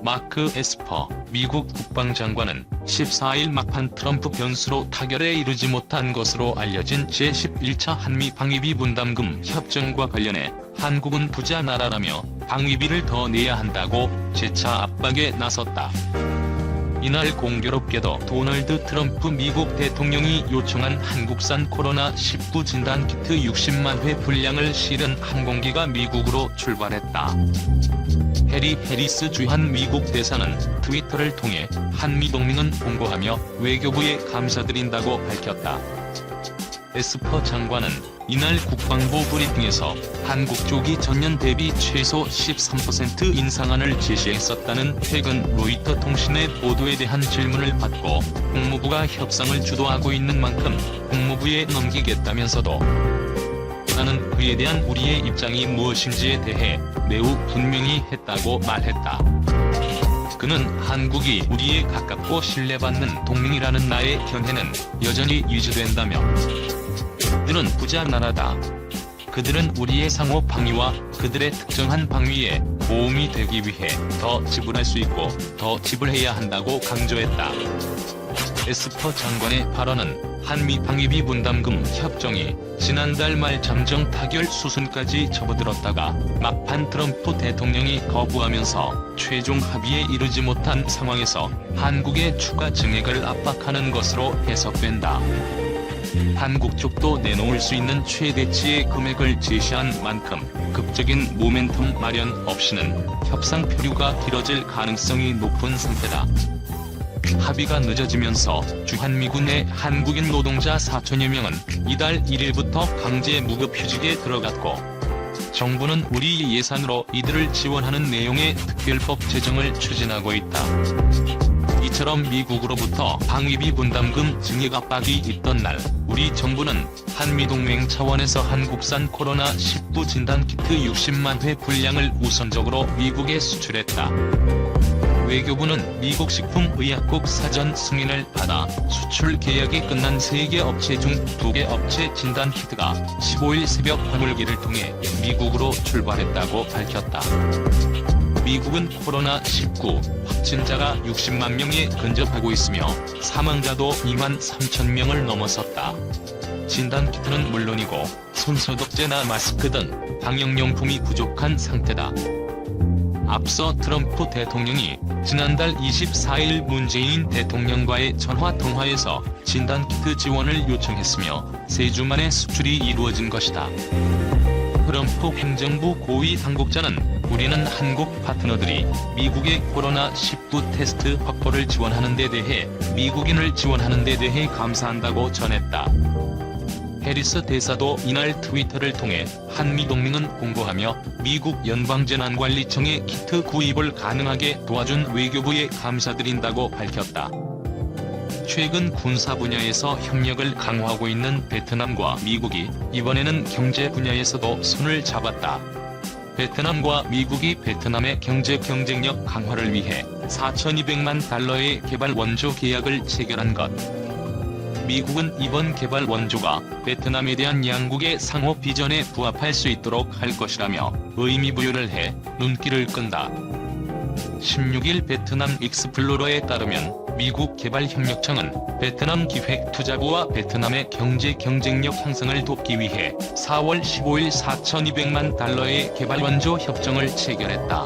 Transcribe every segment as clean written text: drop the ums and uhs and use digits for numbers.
마크 에스퍼 미국 국방장관은 14일 막판 트럼프 변수로 타결에 이르지 못한 것으로 알려진 제11차 한미 방위비 분담금 협정과 관련해 한국은 부자 나라라며 방위비를 더 내야 한다고 재차 압박에 나섰다. 이날 공교롭게도 도널드 트럼프 미국 대통령이 요청한 한국산 코로나19 진단키트 60만 회 분량을 실은 항공기가 미국으로 출발했다. 해리 해리스 주한 미국 대사는 트위터를 통해 한미동맹은 공고하며 외교부에 감사드린다고 밝혔다. 에스퍼 장관은 이날 국방부 브리핑에서 한국 쪽이 전년 대비 최소 13% 인상안을 제시했었다는 최근 로이터 통신의 보도에 대한 질문을 받고 국무부가 협상을 주도하고 있는 만큼 국무부에 넘기겠다면서도 나는 그에 대한 우리의 입장이 무엇인지에 대해 매우 분명히 했다고 말했다. 그는 한국이 우리의 가깝고 신뢰받는 동맹이라는 나의 견해는 여전히 유지된다며 그들은 부자 나라다. 그들은 우리의 상호 방위와 그들의 특정한 방위에 도움이 되기 위해 더 지불할 수 있고 더 지불해야 한다고 강조했다. 에스퍼 장관의 발언은 한미 방위비 분담금 협정이 지난달 말 잠정 타결 수순까지 접어들었다가 막판 트럼프 대통령이 거부하면서 최종 합의에 이르지 못한 상황에서 한국의 추가 증액을 압박하는 것으로 해석된다. 한국 쪽도 내놓을 수 있는 최대치의 금액을 제시한 만큼 극적인 모멘텀 마련 없이는 협상 표류가 길어질 가능성이 높은 상태다. 합의가 늦어지면서 주한미군 내 한국인 노동자 4천여 명은 이달 1일부터 강제 무급휴직에 들어갔고 정부는 우리 예산으로 이들을 지원하는 내용의 특별법 제정을 추진하고 있다. 이처럼 미국으로부터 방위비 분담금 증액 압박이 있던 날 우리 정부는 한미동맹 차원에서 한국산 코로나19 진단키트 60만 회 분량을 우선적으로 미국에 수출했다. 외교부는 미국 식품의약국 사전 승인을 받아 수출 계약이 끝난 3개 업체 중 2개 업체 진단키트가 15일 새벽 화물기를 통해 미국으로 출발했다고 밝혔다. 미국은 코로나19 확진자가 60만 명에 근접하고 있으며 사망자도 2만 3천 명을 넘어섰다. 진단키트는 물론이고 손소독제나 마스크 등 방역용품이 부족한 상태다. 앞서 트럼프 대통령이 지난달 24일 문재인 대통령과의 전화통화에서 진단키트 지원을 요청했으며 3주 만에 수출이 이루어진 것이다. 트럼프 행정부 고위 당국자는 우리는 한국 파트너들이 미국의 코로나19 테스트 확보를 지원하는 데 대해 미국인을 지원하는 데 대해 감사한다고 전했다. 해리스 대사도 이날 트위터를 통해 한미동맹은 공고하며 미국 연방재난관리청의 키트 구입을 가능하게 도와준 외교부에 감사드린다고 밝혔다. 최근 군사 분야에서 협력을 강화하고 있는 베트남과 미국이 이번에는 경제 분야에서도 손을 잡았다. 베트남과 미국이 베트남의 경제 경쟁력 강화를 위해 4,200만 달러의 개발 원조 계약을 체결한 것. 미국은 이번 개발 원조가 베트남에 대한 양국의 상호 비전에 부합할 수 있도록 할 것이라며 의미 부여를 해 눈길을 끈다. 16일 베트남 익스플로러에 따르면 미국 개발협력청은 베트남 기획투자부와 베트남의 경제 경쟁력 향상을 돕기 위해 4월 15일 4,200만 달러의 개발 원조 협정을 체결했다.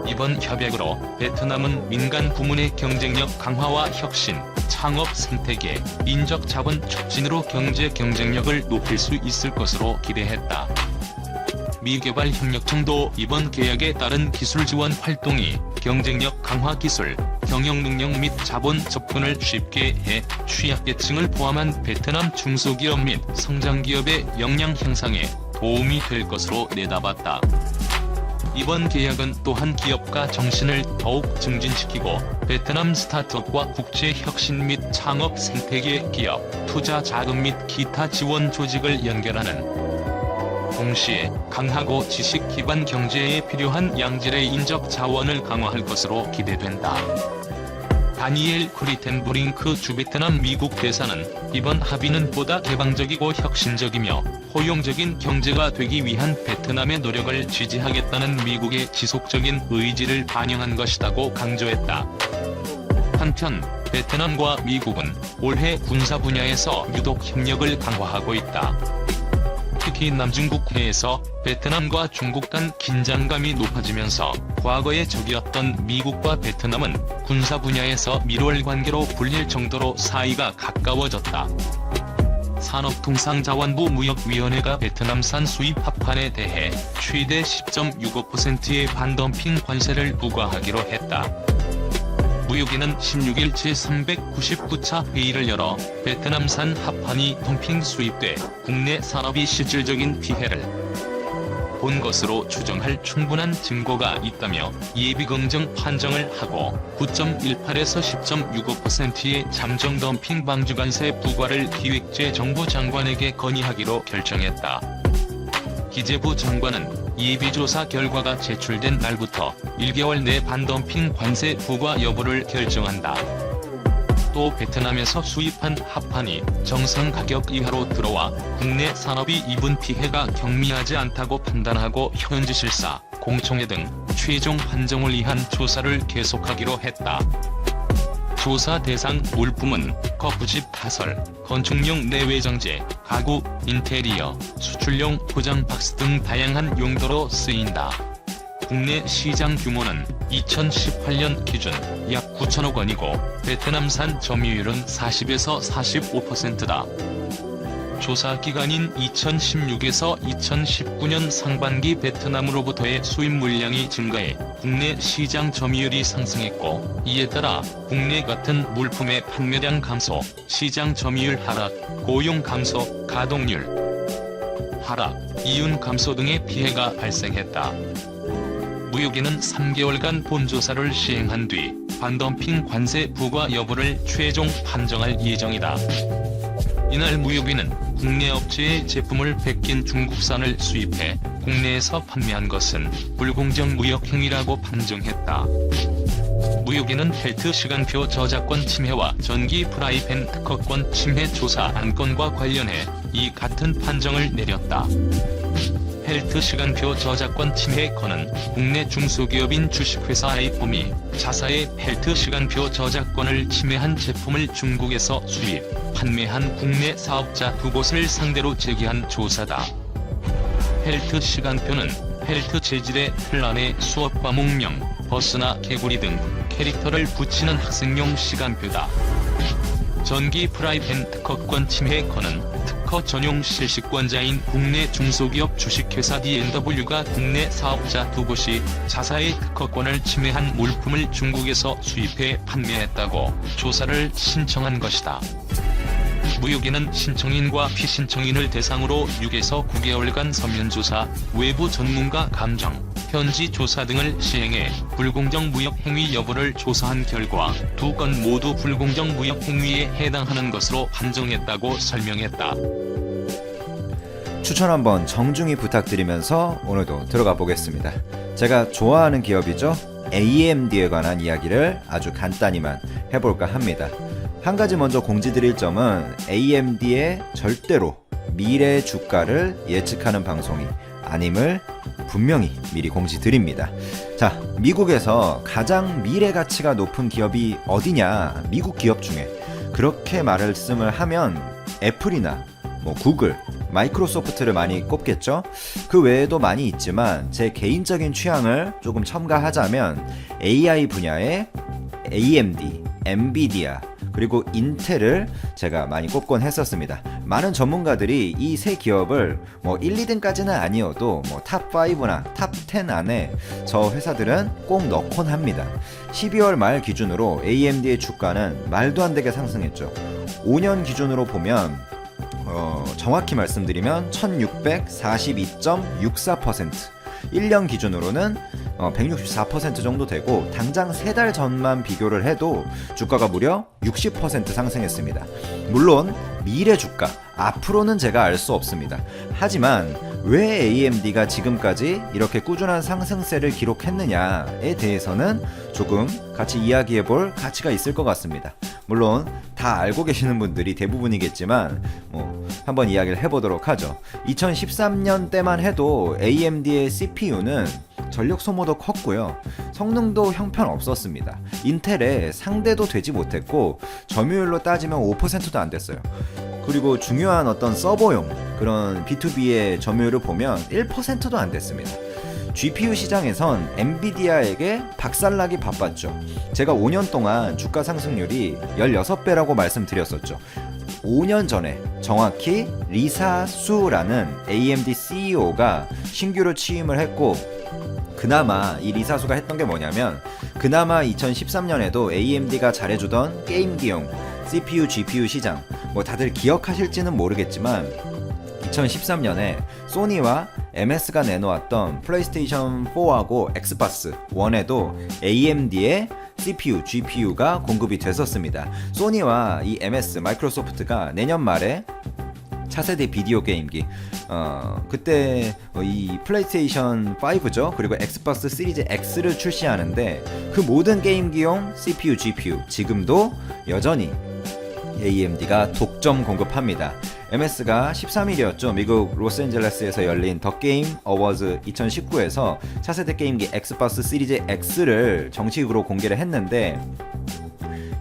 이번 협약으로 베트남은 민간 부문의 경쟁력 강화와 혁신, 창업 생태계, 인적 자본 촉진으로 경제 경쟁력을 높일 수 있을 것으로 기대했다. 미개발협력청도 이번 계약에 따른 기술 지원 활동이 경쟁력 강화 기술, 경영 능력 및 자본 접근을 쉽게 해 취약계층을 포함한 베트남 중소기업 및 성장기업의 역량 향상에 도움이 될 것으로 내다봤다. 이번 계약은 또한 기업가 정신을 더욱 증진시키고 베트남 스타트업과 국제 혁신 및 창업 생태계 기업, 투자 자금 및 기타 지원 조직을 연결하는 동시에 강하고 지식 기반 경제에 필요한 양질의 인적 자원을 강화할 것으로 기대된다. 다니엘 크리텐브링크 주 베트남 미국 대사는 이번 합의는 보다 개방적이고 혁신적이며 포용적인 경제가 되기 위한 베트남의 노력을 지지하겠다는 미국의 지속적인 의지를 반영한 것이라고 강조했다. 한편 베트남과 미국은 올해 군사 분야에서 유독 협력을 강화하고 있다. 특히 남중국 해에서 베트남과 중국 간 긴장감이 높아지면서 과거의 적이었던 미국과 베트남은 군사 분야에서 밀월 관계로 불릴 정도로 사이가 가까워졌다. 산업통상자원부 무역위원회가 베트남산 수입 합판에 대해 최대 10.65%의 반덤핑 관세를 부과하기로 했다. 무역위는 16일 제399차 회의를 열어 베트남산 합판이 덤핑 수입돼 국내 산업이 실질적인 피해를 본 것으로 추정할 충분한 증거가 있다며 예비 긍정 판정을 하고 9.18에서 10.65%의 잠정 덤핑 방지 관세 부과를 기획재 정부 장관에게 건의하기로 결정했다. 기재부 장관은 예비조사 결과가 제출된 날부터 1개월 내 반덤핑 관세 부과 여부를 결정한다. 또 베트남에서 수입한 합판이 정상 가격 이하로 들어와 국내 산업이 입은 피해가 경미하지 않다고 판단하고 현지실사, 공청회 등 최종 판정을 위한 조사를 계속하기로 했다. 조사 대상 물품은 거푸집 가설, 건축용 내외정제, 가구, 인테리어, 수출용 포장 박스 등 다양한 용도로 쓰인다. 국내 시장 규모는 2018년 기준 약 9천억 원이고 베트남산 점유율은 40에서 45%다. 조사 기간인 2016에서 2019년 상반기 베트남으로부터의 수입 물량이 증가해 국내 시장 점유율이 상승했고, 이에 따라 국내 같은 물품의 판매량 감소, 시장 점유율 하락, 고용 감소, 가동률 하락, 이윤 감소 등의 피해가 발생했다. 무역위는 3개월간 본조사를 시행한 뒤 반덤핑 관세 부과 여부를 최종 판정할 예정이다. 이날 무역위는 국내 업체의 제품을 베낀 중국산을 수입해 국내에서 판매한 것은 불공정 무역 행위라고 판정했다. 무역위는 헬트 시간표 저작권 침해와 전기 프라이팬 특허권 침해 조사 안건과 관련해 이 같은 판정을 내렸다. 헬트 시간표 저작권 침해 건은 국내 중소기업인 주식회사 아이폼이 자사의 헬트 시간표 저작권을 침해한 제품을 중국에서 수입, 판매한 국내 사업자 2곳을 상대로 제기한 조사다. 헬트 시간표는 헬트 재질의 틀 안에 수업 과목명, 버스나 개구리 등 캐릭터를 붙이는 학생용 시간표다. 전기 프라이팬 특허권 침해 건은 특허 전용 실시권자인 국내 중소기업 주식회사 D&W가 국내 사업자 2곳이 자사의 특허권을 침해한 물품을 중국에서 수입해 판매했다고 조사를 신청한 것이다. 무역위는 신청인과 피신청인을 대상으로 6에서 9개월간 서면조사, 외부 전문가 감정, 현지 조사 등을 시행해 불공정 무역 행위 여부를 조사한 결과 2건 모두 불공정 무역 행위에 해당하는 것으로 판정했다고 설명했다. 추천 한번 정중히 부탁드리면서 오늘도 들어가 보겠습니다. 제가 좋아하는 기업이죠. AMD에 관한 이야기를 아주 간단히만 해볼까 합니다. 한 가지 먼저 공지드릴 점은 AMD의 절대로 미래 주가를 예측하는 방송이 아님을 분명히 미리 공지드립니다. 자, 미국에서 가장 미래 가치가 높은 기업이 어디냐? 미국 기업 중에 그렇게 말씀을 하면 애플이나 구글, 마이크로소프트를 많이 꼽겠죠. 그 외에도 많이 있지만 제 개인적인 취향을 조금 첨가하자면 AI 분야의 AMD, 엔비디아 그리고 인텔을 제가 많이 꼽곤 했었습니다. 많은 전문가들이 이 세 기업을 1, 2등까지는 아니어도 탑 5나 탑 10 안에 저 회사들은 꼭 넣곤 합니다. 12월 말 기준으로 AMD의 주가는 말도 안 되게 상승했죠. 5년 기준으로 보면 정확히 말씀드리면 1642.64%, 1년 기준으로는 164% 정도 되고 당장 3달 전만 비교를 해도 주가가 무려 60% 상승했습니다. 물론 미래 주가, 앞으로는 제가 알 수 없습니다. 하지만 왜 AMD가 지금까지 이렇게 꾸준한 상승세를 기록했느냐에 대해서는 조금 같이 이야기해볼 가치가 있을 것 같습니다. 물론 다 알고 계시는 분들이 대부분이겠지만 한번 이야기를 해보도록 하죠. 2013년 때만 해도 AMD의 CPU는 전력 소모도 컸고요. 성능도 형편없었습니다. 인텔에 상대도 되지 못했고 점유율로 따지면 5%도 안 됐어요. 그리고 중요한 어떤 서버용 그런 B2B의 점유율을 보면 1%도 안 됐습니다. GPU 시장에선 엔비디아에게 박살나기 바빴죠. 제가 5년 동안 주가 상승률이 16배라고 말씀드렸었죠. 5년 전에 정확히 리사 수라는 AMD CEO가 신규로 취임을 했고, 그나마 이 리사수가 했던 게 뭐냐면, 그나마 2013년에도 AMD가 잘해주던 게임기용 CPU, GPU 시장, 다들 기억하실지는 모르겠지만 2013년에 소니와 MS가 내놓았던 플레이스테이션 4하고 엑스박스 1에도 AMD의 CPU, GPU가 공급이 됐었습니다. 소니와 이 MS, 마이크로소프트가 내년 말에 차세대 비디오 게임기 그때 이 플레이스테이션 5죠. 그리고 엑스박스 시리즈 X를 출시하는데 그 모든 게임기용 CPU, GPU 지금도 여전히 AMD가 독점 공급합니다. MS가 13일이었죠. 미국 로스앤젤레스에서 열린 더 게임 어워즈 2019에서 차세대 게임기 엑스박스 시리즈 X를 정식으로 공개를 했는데,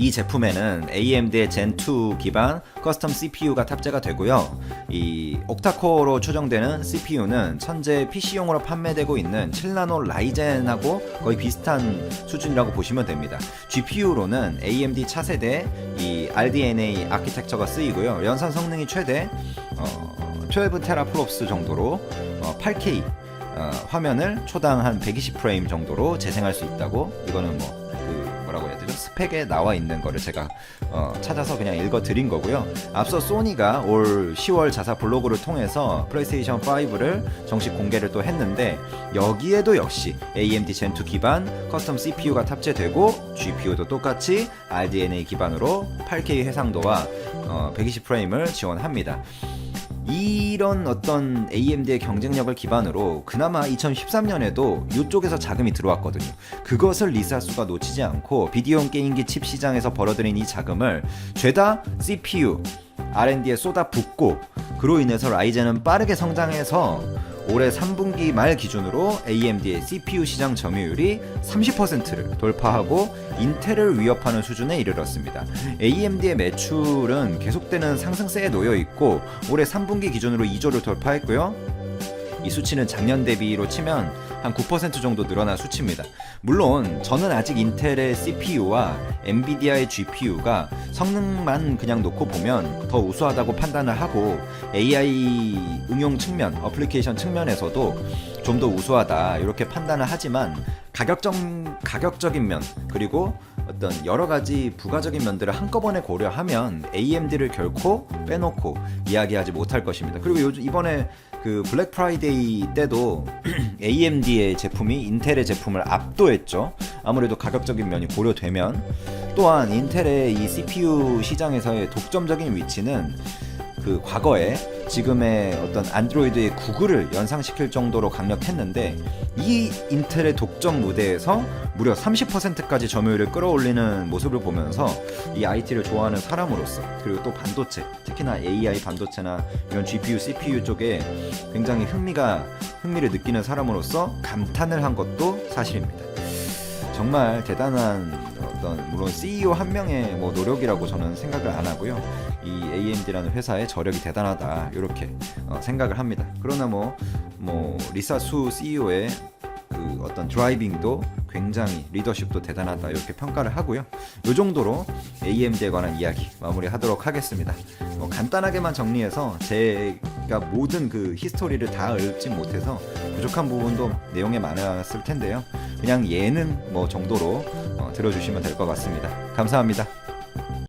이 제품에는 AMD의 젠2 기반 커스텀 CPU가 탑재가 되고요. 이 옥타코어로 추정되는 CPU는 현재 PC용으로 판매되고 있는 7나노 라이젠하고 거의 비슷한 수준이라고 보시면 됩니다. GPU로는 AMD 차세대 이 RDNA 아키텍처가 쓰이고요. 연산 성능이 최대 12테라플롭스 정도로 8K 화면을 초당 한 120프레임 정도로 재생할 수 있다고, 이거는 뭐라고 해야 되죠? 스펙에 나와 있는 거를 제가 찾아서 그냥 읽어드린 거고요. 앞서 소니가 올 10월 자사 블로그를 통해서 플레이스테이션 5를 정식 공개를 또 했는데, 여기에도 역시 AMD 젠2 기반 커스텀 CPU가 탑재되고 GPU도 똑같이 RDNA 기반으로 8K 해상도와 120프레임을 지원합니다. 이런 어떤 AMD의 경쟁력을 기반으로 그나마 2013년에도 이쪽에서 자금이 들어왔거든요. 그것을 리사수가 놓치지 않고 비디오 게임기 칩 시장에서 벌어들인 이 자금을 죄다 CPU, R&D에 쏟아붓고, 그로 인해서 라이젠은 빠르게 성장해서 올해 3분기 말 기준으로 AMD의 CPU 시장 점유율이 30%를 돌파하고 인텔을 위협하는 수준에 이르렀습니다. AMD의 매출은 계속되는 상승세에 놓여 있고 올해 3분기 기준으로 2조를 돌파했고요. 이 수치는 작년 대비로 치면 한 9% 정도 늘어난 수치입니다. 물론 저는 아직 인텔의 CPU와 엔비디아의 GPU가 성능만 그냥 놓고 보면 더 우수하다고 판단을 하고, AI 응용 측면, 어플리케이션 측면에서도 좀 더 우수하다 이렇게 판단을 하지만, 가격적인 면 그리고 어떤 여러 가지 부가적인 면들을 한꺼번에 고려하면 AMD를 결코 빼놓고 이야기하지 못할 것입니다. 그리고 이번에 그 블랙 프라이데이 때도 AMD의 제품이 인텔의 제품을 압도했죠. 아무래도 가격적인 면이 고려되면. 또한 인텔의 이 CPU 시장에서의 독점적인 위치는 그 과거에 지금의 어떤 안드로이드의 구글을 연상시킬 정도로 강력했는데, 이 인텔의 독점 무대에서 무려 30%까지 점유율을 끌어올리는 모습을 보면서 이 IT를 좋아하는 사람으로서, 그리고 또 반도체, 특히나 AI 반도체나 이런 GPU, CPU 쪽에 굉장히 흥미를 느끼는 사람으로서 감탄을 한 것도 사실입니다. 정말 대단한 물론 CEO 한 명의 노력이라고 저는 생각을 안 하고요. 이 AMD라는 회사의 저력이 대단하다 이렇게 생각을 합니다. 그러나 리사 수 CEO의 그 어떤 드라이빙도 굉장히, 리더십도 대단하다 이렇게 평가를 하고요. 이 정도로 AMD에 관한 이야기 마무리하도록 하겠습니다. 간단하게만 정리해서 제가 모든 그 히스토리를 다 읊지 못해서 부족한 부분도 내용에 많았을 텐데요. 그냥 예능 정도로 들어주시면 될 것 같습니다. 감사합니다.